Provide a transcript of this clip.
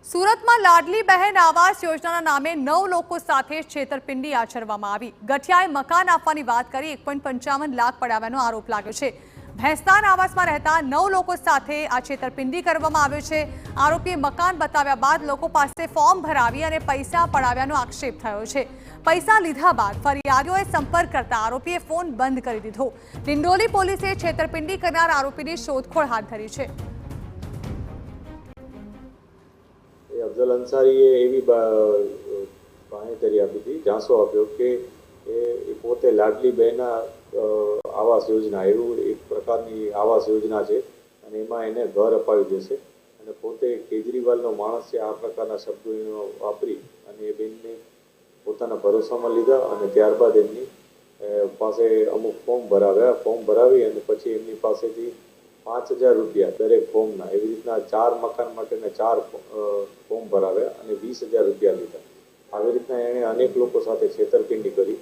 સુરતમાં લાડલી બહેન આવાસ યોજનાના નામે 9 લોકો સાથે છેતરપિંડી આચરવામાં આવી। ગઠિયાએ મકાન આપવાની વાત કરી 1.55 લાખ પડાવવાનો આરોપ લાગ્યો છે। ભેસ્તાન આવાસમાં રહેતા 9 લોકો સાથે આ છેતરપિંડી કરવામાં આવ્યો છે। આરોપીએ મકાન બતાવ્યા બાદ લોકો પાસે ફોર્મ ભરાવી અને પૈસા પડાવ્યાનો આક્ષેપ થયો છે। પૈસા લીધા બાદ ફરિયાદીઓએ સંપર્ક કરતા આરોપીએ ફોન બંધ કરી દીધો। ડિંડોલી પોલીસે છેતરપિંડી કરનાર આરોપીની શોધખોળ હાથ ધરી છે। અફઝલ અંસારીએ એવી બાંહેધરી આપી હતી, ઝાંસો આપ્યો કે એ પોતે લાડલી બહેન આવાસ યોજના એવું એક પ્રકારની આવાસ યોજના છે અને એમાં એને ઘર અપાવી દેશે અને પોતે કેજરીવાલનો માણસ છે આ પ્રકારના શબ્દો એનો વાપરી અને એ બેનને પોતાના ભરોસામાં લીધા અને ત્યારબાદ એમની પાસે અમુક ફોર્મ ભરાવ્યા। ફોર્મ ભરાવી અને પછી એમની પાસેથી 5,000 રૂપિયા દરેક ફોર્મના એવી રીતના 4 મકાન માટેના 4 ફોર્મ ભરાવ્યા અને 20,000 રૂપિયા લીધા। આવી રીતના એણે અનેક લોકો સાથે છેતરપિંડી કરી।